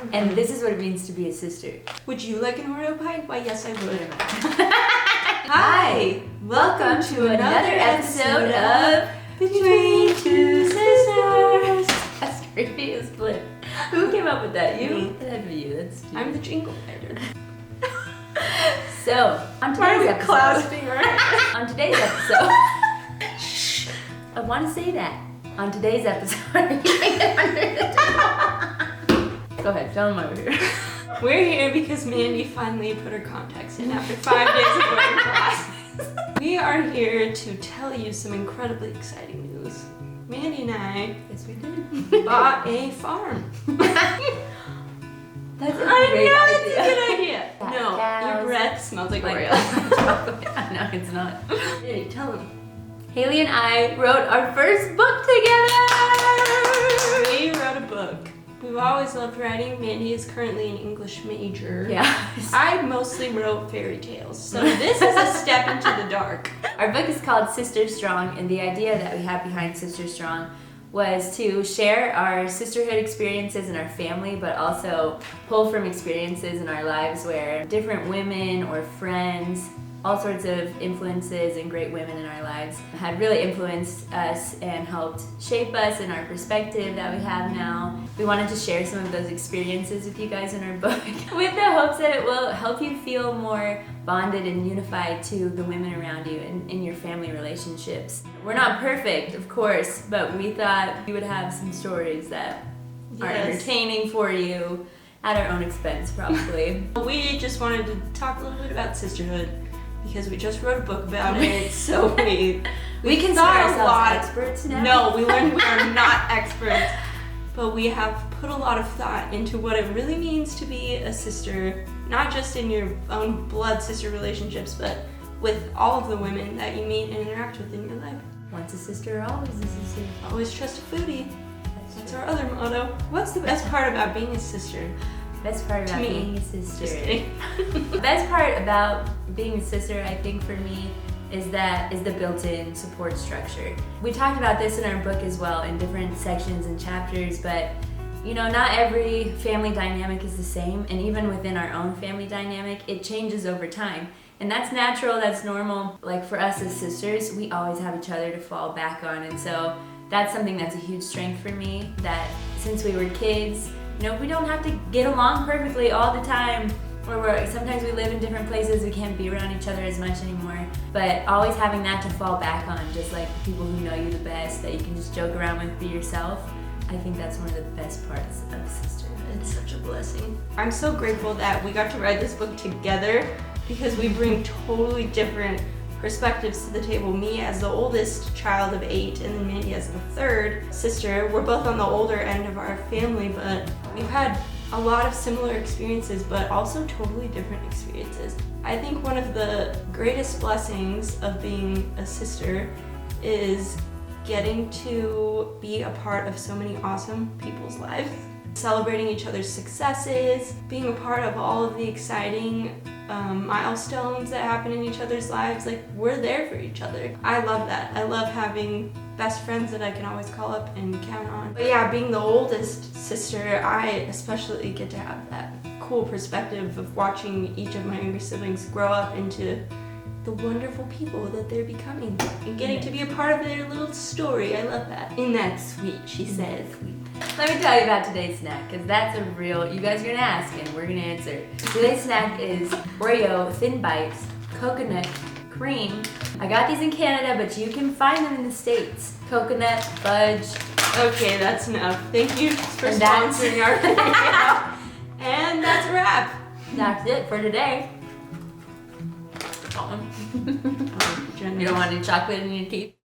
And this is what it means to be a sister. Would you like an Oreo pie? Why, yes, I would. Hi! Welcome to another episode of Between Two Sisters. That's creepy as split. Who came up with that? You? Me. That had to be you. That's you. I'm the jingle writer. So, on today's episode. Clasping, right? On today's episode. Shh. I want to say that. On today's episode. Go ahead, tell them why we're here. We're here because Mandy finally put her contacts in after 5 days of wearing glasses. We are here to tell you some incredibly exciting news. Mandy and I Yes, we did. bought a farm. That's a I great know, idea. it's a good idea. No, Cows. your breath smells like Oreo. No, it's not. Mandy, tell them. Haley and I wrote our first book together! We wrote a book. We've always loved writing. Mandy is currently an English major. Yeah. I mostly wrote fairy tales, so this is a step into the dark. Our book is called Sister Strong, and the idea that we have behind Sister Strong was to share our sisterhood experiences in our family, but also pull from experiences in our lives where different women or friends, all sorts of influences and great women in our lives had really influenced us and helped shape us in our perspective that we have now. We wanted to share some of those experiences with you guys in our book with the hopes that it will help you feel more bonded and unified to the women around you and in your family relationships. We're not perfect, of course, but we thought we would have some stories that are entertaining for you at our own expense, probably. We just wanted to talk a little bit about sisterhood because we just wrote a book about it, so we consider thought a ourselves lot. experts now. No, we learned we are not experts, but we have put a lot of thought into what it really means to be a sister, not just in your own blood sister relationships, but with all of the women that you meet and interact with in your life. Once a sister, always a sister. Always trust a foodie. That's our other motto. What's the best part about being a sister? Best part To about me. being a sister. Just kidding. The best part about being a sister, I think for me, is the built-in support structure. We talked about this in our book as well in different sections and chapters, but you know, not every family dynamic is the same, and even within our own family dynamic, it changes over time. And that's natural, that's normal. Like for us as sisters, we always have each other to fall back on, and so that's something that's a huge strength for me, that since we were kids, you know, we don't have to get along perfectly all the time, or sometimes we live in different places, we can't be around each other as much anymore, but always having that to fall back on, just like people who know you the best, that you can just joke around with, be yourself. I think that's one of the best parts of sisterhood. It's such a blessing. I'm so grateful that we got to write this book together because we bring totally different perspectives to the table. Me as the oldest child of 8 and then Mandy as the third sister. We're both on the older end of our family, but we've had a lot of similar experiences, but also totally different experiences. I think one of the greatest blessings of being a sister is getting to be a part of so many awesome people's lives. Celebrating each other's successes, being a part of all of the exciting milestones that happen in each other's lives. Like, we're there for each other. I love that. I love having best friends that I can always call up and count on. But yeah, being the oldest sister, I especially get to have that cool perspective of watching each of my younger siblings grow up into the wonderful people that they're becoming and getting to be a part of their little story. I love that. Isn't that sweet, she says. Let me tell you about today's snack, because that's a real, you guys are gonna ask and we're gonna answer. Today's snack is Oreo Thin Bites, coconut cream. I got these in Canada, but you can find them in the States. Coconut, fudge. Okay, that's enough. Thank you for And that's- sponsoring our video. And that's a wrap. That's it for today. You don't want any chocolate in your teeth?